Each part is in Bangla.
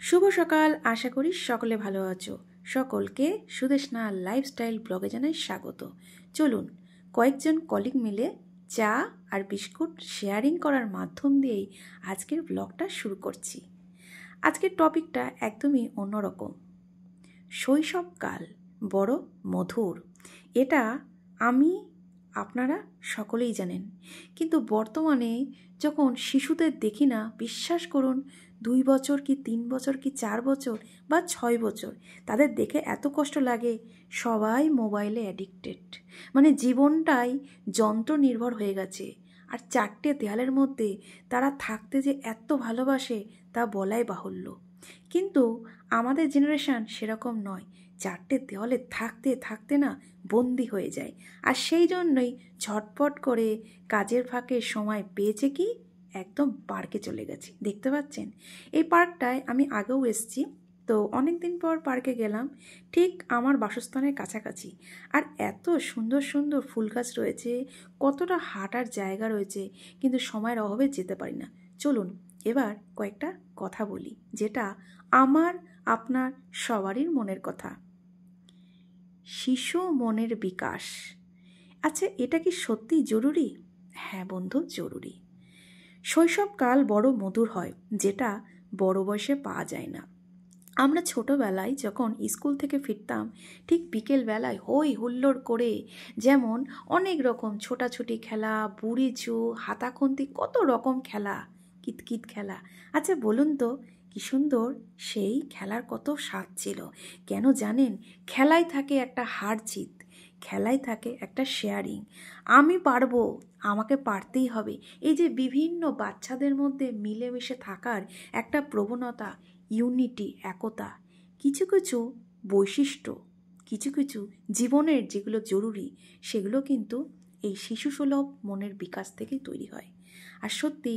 শুভ সকাল। আশা করি সকলে ভালো আছো। সকলকে সুদেশনা লাইফস্টাইল ব্লগে জানাই স্বাগত। চলুন কয়েকজন কলিগ মিলে চা আর বিস্কুট শেয়ারিং করার মাধ্যম দিয়েই আজকের ব্লগটা শুরু করছি। আজকের টপিকটা একদমই অন্যরকম। শৈশবকাল বড় মধুর, এটা আপনারা সকলেই জানেন। কিন্তু বর্তমানে যখন শিশুদের দেখি না, বিশ্বাস করুন 2 বছর কি 3 বছর কি 4 বছর বা 6 বছর, তাদের দেখে এত কষ্ট লাগে। সবাই মোবাইলে অ্যাডিক্টেড, মানে জীবনটাই যন্ত্র নির্ভর হয়ে গেছে। আর 4টে দেয়ালের মধ্যে তারা থাকতে যে এত ভালোবাসে তা বলাই বাহুল্য। কিন্তু আমাদের জেনারেশন সেরকম নয়। 4টে দেওয়ালে থাকতে থাকতে না বন্দি হয়ে যায়। আর সেই জন্যই ঝটপট করে কাজের ফাঁকে সময় পেয়েছে কি একদম পার্কে চলে গেছি। দেখতে পাচ্ছেন এই পার্কটায় আমি আগেও এসেছি, তো অনেক দিন পর পার্কে গেলাম, ঠিক আমার বাসস্থানের কাছাকাছি। আর এত সুন্দর সুন্দর ফুল গাছ রয়েছে, কতটা হাঁটার জায়গা রয়েছে, কিন্তু সময়ের অভাবে যেতে পারি না। চলুন এবার কয়েকটা কথা বলি, যেটা আমার আপনার সবারই মনের কথা। শিশু মনের বিকাশ। আচ্ছা, এটা কি সত্যি জরুরি? হ্যাঁ বন্ধু, জরুরি। শৈশবকাল বড় মধুর হয়, যেটা বড় বয়সে পাওয়া যায় না। আমরা ছোটবেলায় যখন স্কুল থেকে ফিরতাম, ঠিক বিকেলবেলায় হই হুল্লোড় করে, যেমন অনেক রকম ছোটাছুটি খেলা, বুড়ি চু, হাতাখন্তি, কত রকম খেলা, কিতকিত খেলা। আচ্ছা বলুন তো, কি সুন্দর সেই খেলার কত স্বাদ ছিল। কেন জানেন? খেলায় থাকে একটা হার জিত, খেলায় থাকে একটা শেয়ারিং। আমি পারবো, আমাকে পারতেই হবে, এই যে বিভিন্ন বাচ্চাদের মধ্যে মিলেমিশে থাকার একটা প্রবণতা, ইউনিটি, একতা, কিছু কিছু বৈশিষ্ট্য, কিছু কিছু জীবনের যেগুলো জরুরি, সেগুলো কিন্তু এই শিশুসুলভ মনের বিকাশ থেকেই তৈরি হয়। আর সত্যি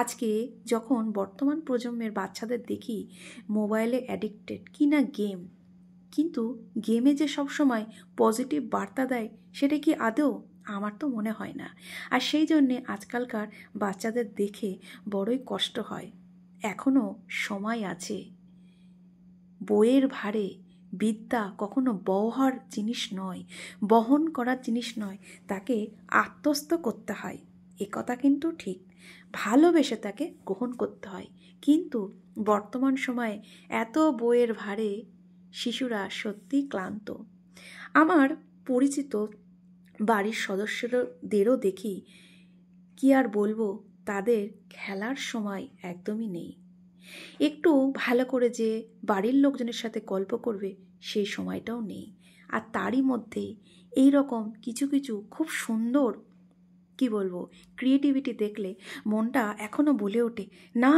আজকে যখন বর্তমান প্রজন্মের বাচ্চাদের দেখি মোবাইলে অ্যাডিক্টেড, কি না গেম, কিন্তু গেমে যে সবসময় পজিটিভ বার্তা দেয়, সেটা কি আদৌ? আমার তো মনে হয় না। আর সেই জন্যে আজকালকার বাচ্চাদের দেখে বড়ই কষ্ট হয়। এখনও সময় আছে। বইয়ের ভারে বিদ্যা কখনো বওয়ার জিনিস নয়, বহন করার জিনিস নয়, তাকে আত্মস্থ করতে হয়। কথা কিন্তু ঠিক, ভালোবেসে তাকে গ্রহণ করতে হয়। কিন্তু বর্তমান সময়ে এত বইয়ের ভারে শিশুরা সত্যি ক্লান্ত। আমার পরিচিত বাড়ির সদস্যদেরও দেখি, কি আর বলবো, তাদের খেলার সময় একদমই নেই। একটু ভালো করে যে বাড়ির লোকজনের সাথে গল্প করবে, সেই সময়টাও নেই। আর তারই মধ্যে এই রকম কিছু কিছু খুব সুন্দর, কি বলবো, ক্রিয়েটিভিটি দেখলে মনটা এখনও বলে ওঠে, না,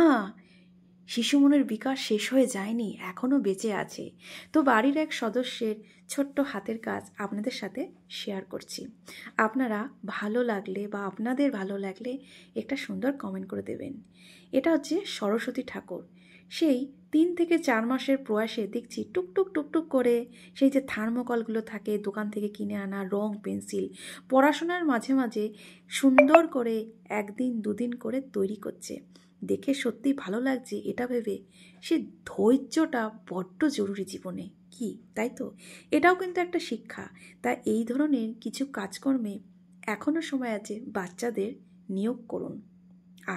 শিশু মনের বিকাশ শেষ হয়ে যায়নি, এখনও বেঁচে আছে। তো বাড়ির এক সদস্যের ছোট্ট হাতের কাজ আপনাদের সাথে শেয়ার করছি। আপনারা ভালো লাগলে বা আপনাদের ভালো লাগলে একটা সুন্দর কমেন্ট করে দেবেন। এটা হচ্ছে সরস্বতী ঠাকুর। সেই 3 থেকে 4 মাসের প্রয়াসে দেখছি টুকটুক টুকটুক করে সেই যে থার্মোকলগুলো থাকে দোকান থেকে কিনে আনা, রং পেন্সিল, পড়াশোনার মাঝে মাঝে সুন্দর করে 1 দিন 2 দিন করে তৈরি করছে। দেখে সত্যি ভালো লাগছে। এটা ভেবে সে ধৈর্যটা বড্ড জরুরি জীবনে, কি তাই তো? এটাও কিন্তু একটা শিক্ষা। তাই এই ধরনের কিছু কাজকর্মে এখনও সময় আছে, বাচ্চাদের নিয়োগ করুন।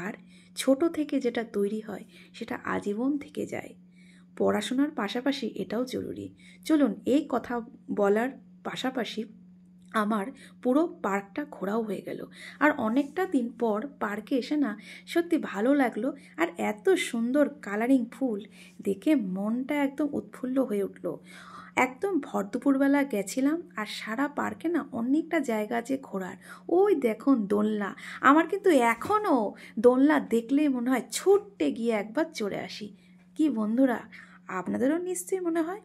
আর ছোট থেকে যেটা তৈরি হয় সেটা আজীবন থেকে যায়। পড়াশোনার পাশাপাশি এটাও জরুরি। চলুন, এই কথা বলার পাশাপাশি আমার পুরো পার্কটা ঘোরাও হয়ে গেল। আর অনেকটা দিন পর পার্কে এসে না সত্যি ভালো লাগলো। আর এত সুন্দর কালারিং ফুল দেখে মনটা একদম উৎফুল্ল হয়ে উঠল। একদম ভর দুপুরবেলা গেছিলাম, আর সারা পার্কে না অনেকটা জায়গা আছে ঘোরার। ওই দেখুন দোলনা, আমার কিন্তু এখনও দোলনা দেখলেই মনে হয় ছুটতে গিয়ে একবার চড়ে আসি। কি বন্ধুরা, আপনাদেরও নিশ্চয়ই মনে হয়?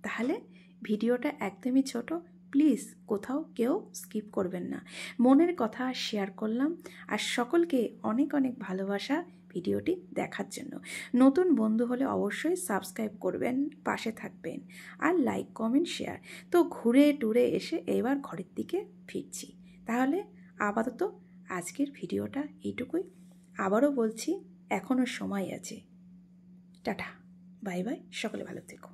তাহলে ভিডিওটা একদমই ছোট, প্লিজ কোথাও কেউ স্কিপ করবেন না। মনের কথা শেয়ার করলাম, আর সকলকে অনেক অনেক ভালোবাসা ভিডিওটি দেখার জন্য। নতুন বন্ধু হলে অবশ্যই সাবস্ক্রাইব করবেন, পাশে থাকবেন, আর লাইক কমেন্ট শেয়ার। তো ঘুরে টুরে এসে এবার ঘরের দিকে ফিরছি। তাহলে আপাতত আজকের ভিডিওটা এইটুকুই। আবারও বলছি, এখনও সময় আছে। টাটা। বাই বাই, সকলে ভালো থেকো।